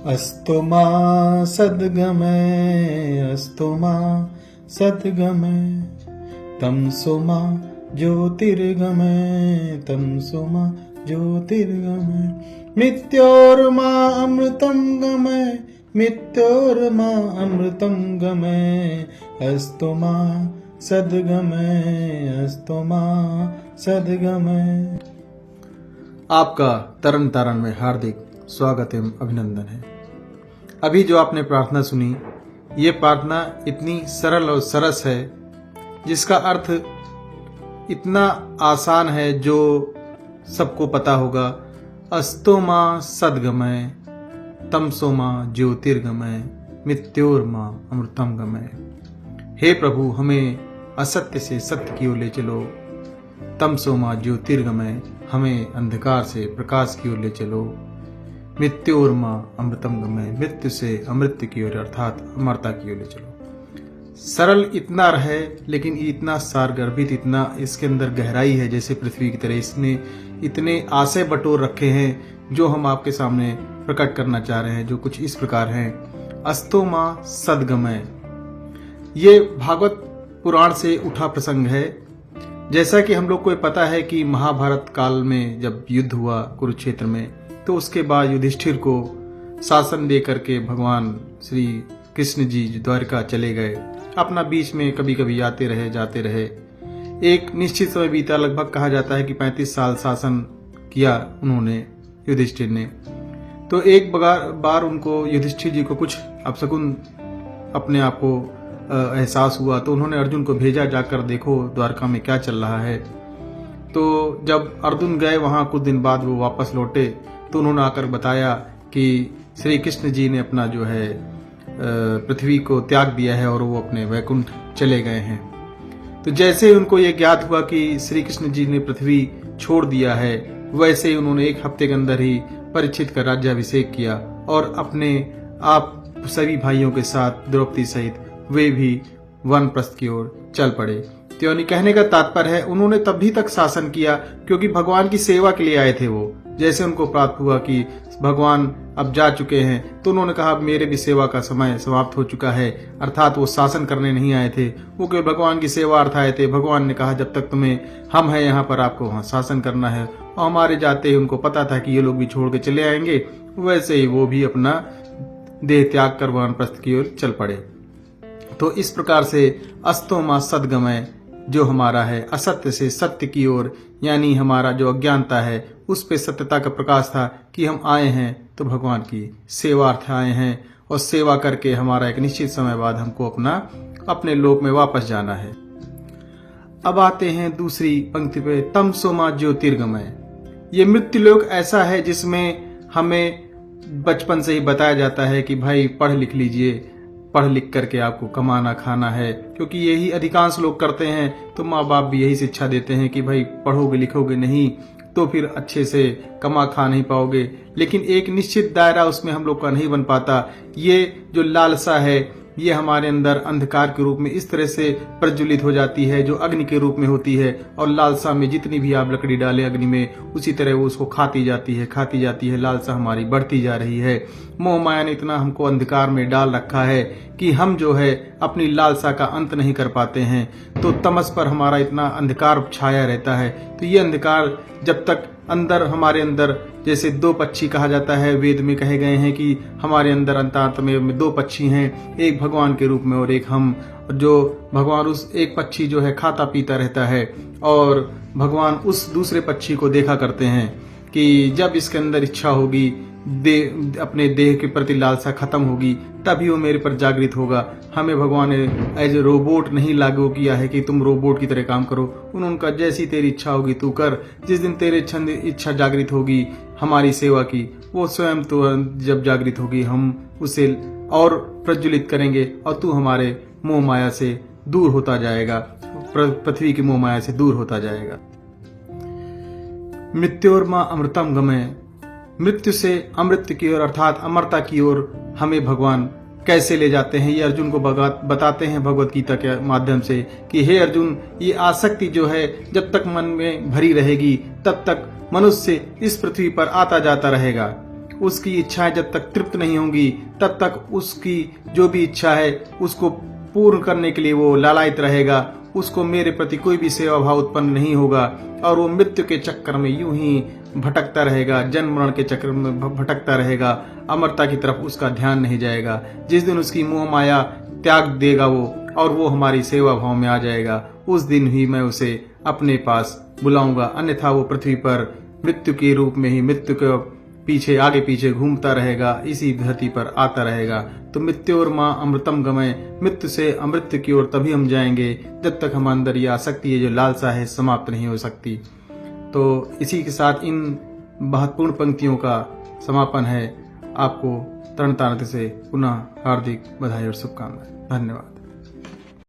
अस्तु मा सद्गमय अस्तु मा सद्गमय तमसो मा ज्योतिर्गमय तमसो मा ज्योतिर्गमय मृत्योर्मा अमृतं गमय मृत्योर्मा अमृतं गमय अस्तु मा सद्गमय अस्तु मा सद्गमय। आपका तरन तारण में हार्दिक स्वागत एवं अभिनंदन है। अभी जो आपने प्रार्थना सुनी, ये प्रार्थना इतनी सरल और सरस है, जिसका अर्थ इतना आसान है जो सबको पता होगा। अस्तो मा सद्गमय तमसो मा ज्योतिर्गमय मृत्योर्मा अमृतम गमय। हे प्रभु, हमें असत्य से सत्य की ओर ले चलो। तमसो मा ज्योतिर्गमय, हमें अंधकार से प्रकाश की ओर ले चलो। मृत्योर्मा अमृतम गमय, मृत्यु से अमृत की ओर अर्थात अमरता की ओर ले चलो। सरल इतना है, लेकिन इतना सारगर्भित, इतना इसके अंदर गहराई है जैसे पृथ्वी की तरह। इसने इतने आशय बटोर रखे हैं जो हम आपके सामने प्रकट करना चाह रहे हैं, जो कुछ इस प्रकार हैं। अस्तो मा सद्गमय, ये भागवत पुराण से उठा प्रसंग है। जैसा कि हम लोग को पता है कि महाभारत काल में जब युद्ध हुआ कुरुक्षेत्र में, तो उसके बाद युधिष्ठिर को शासन दे करके भगवान श्री कृष्ण जी द्वारका चले गए। अपना बीच में कभी कभी आते रहे जाते रहे। एक निश्चित समय बीता, लगभग कहा जाता है कि 35 साल शासन किया उन्होंने, युधिष्ठिर ने। तो एक बार उनको, युधिष्ठिर जी को कुछ अपशकुन अपने आप को एहसास हुआ, तो उन्होंने अर्जुन को भेजा, जाकर देखो द्वारका में क्या चल रहा है। तो जब अर्जुन गए वहां, कुछ दिन बाद वो वापस लौटे, तो उन्होंने आकर बताया कि श्री कृष्ण जी ने अपना जो है पृथ्वी को त्याग दिया है और वो अपने वैकुंठ चले गए हैं। तो जैसे ही उनको ये ज्ञात हुआ कि श्री कृष्ण जी ने पृथ्वी छोड़ दिया है, वैसे ही उन्होंने 1 हफ्ते के अंदर ही परीक्षित का राज्याभिषेक किया और अपने आप सभी भाइयों के साथ द्रौपदी सहित वे भी वानप्रस्थ की ओर चल पड़े। तो यानी कहने का तात्पर्य है, उन्होंने तभी तक शासन किया क्योंकि भगवान की सेवा के लिए आए थे वो। जैसे उनको प्राप्त हुआ कि भगवान अब जा चुके हैं, तो उन्होंने कहा मेरे भी सेवा का समय समाप्त हो चुका है। अर्थात वो शासन करने नहीं आए थे, वो केवल भगवान की सेवा अर्थ आए थे। भगवान ने कहा जब तक तुम्हें हम हैं यहाँ पर, आपको वहाँ शासन करना है। और हमारे जाते ही उनको पता था कि ये लोग भी छोड़ के चले आएंगे, वैसे ही वो भी अपना देह त्याग कर वानप्रस्थ की ओर चल पड़े। तो इस प्रकार से अस्तो मा सद्गमय जो हमारा है, असत्य से सत्य की ओर, यानी हमारा जो अज्ञानता है उस पे सत्यता का प्रकाश था कि हम आए हैं तो भगवान की सेवार्थ आए हैं, और सेवा करके हमारा एक निश्चित समय बाद हमको अपने लोक में वापस जाना है। अब आते हैं दूसरी पंक्ति पे, तमसो मा ज्योतिर्गमय। ये मृत्यु लोक ऐसा है जिसमें हमें बचपन से ही बताया जाता है कि भाई पढ़ लिख लीजिए, पढ़ लिख करके आपको कमाना खाना है, क्योंकि यही अधिकांश लोग करते हैं। तो माँ बाप भी यही शिक्षा देते हैं कि भाई पढ़ोगे लिखोगे नहीं तो फिर अच्छे से कमा खा नहीं पाओगे। लेकिन एक निश्चित दायरा उसमें हम लोग का नहीं बन पाता। ये जो लालसा है, ये हमारे अंदर अंधकार के रूप में इस तरह से प्रज्वलित हो जाती है जो अग्नि के रूप में होती है। और लालसा में जितनी भी आप लकड़ी डालें अग्नि में, उसी तरह वो उसको खाती जाती है। लालसा हमारी बढ़ती जा रही है। मोह माया ने इतना हमको अंधकार में डाल रखा है कि हम जो है अपनी लालसा का अंत नहीं कर पाते हैं। तो तमस पर हमारा इतना अंधकार छाया रहता है। तो ये अंधकार जब तक अंदर, हमारे अंदर, जैसे 2 पक्षी कहा जाता है, वेद में कहे गए हैं कि हमारे अंदर अंतरात्म में 2 पक्षी हैं, एक भगवान के रूप में और एक हम। जो भगवान, उस एक पक्षी जो है खाता पीता रहता है, और भगवान उस दूसरे पक्षी को देखा करते हैं कि जब इसके अंदर इच्छा होगी, अपने देह के प्रति लालसा खत्म होगी, तभी वो मेरे पर जागृत होगा। हमें भगवान ने एज ए रोबोट नहीं लागू किया है कि तुम रोबोट की तरह काम करो। उनका जैसी तेरी इच्छा होगी तू कर। जिस दिन तेरे इच्छा जागृत होगी हमारी सेवा की, वो स्वयं तो जब जागृत होगी हम उसे और प्रज्वलित करेंगे, और तू हमारे मोह माया से दूर होता जाएगा, पृथ्वी की मोह माया से दूर होता जाएगा। मृत्योर्मा अमृतम गमय, मृत्यु से अमृत की ओर अर्थात अमरता की ओर हमें भगवान कैसे ले जाते हैं, ये अर्जुन को बताते हैं भगवत गीता के माध्यम से कि हे अर्जुन, ये आसक्ति जो है जब तक मन में भरी रहेगी तब तक मनुष्य इस पृथ्वी पर आता जाता रहेगा। उसकी इच्छाएं जब तक तृप्त नहीं होंगी तब तक उसकी जो भी इच्छा है उसको पूर्ण करने के लिए वो लालायित रहेगा। उसको मेरे प्रति कोई भी सेवा भाव उत्पन्न नहीं होगा और वो मृत्यु के चक्कर में यूं ही भटकता रहेगा, जन्म मरण के चक्कर में भटकता रहेगा। अमरता की तरफ उसका ध्यान नहीं जाएगा। जिस दिन उसकी मोह माया त्याग देगा वो और वो हमारी सेवा भाव में आ जाएगा, उस दिन ही मैं उसे अपने पास बुलाऊंगा। अन्यथा वो पृथ्वी पर मृत्यु के रूप में ही मृत्यु के पीछे आगे पीछे घूमता रहेगा, इसी धरती पर आता रहेगा। तो मृत्योर माँ अमृतम गमय, मृत्यु से अमृत की ओर तभी हम जाएंगे जब तक हम अंदर ये आसक्ति है जो लालसा है समाप्त नहीं हो सकती। तो इसी के साथ इन महत्वपूर्ण पंक्तियों का समापन है। आपको तरण तारण से पुनः हार्दिक बधाई और शुभकामनाएं। धन्यवाद।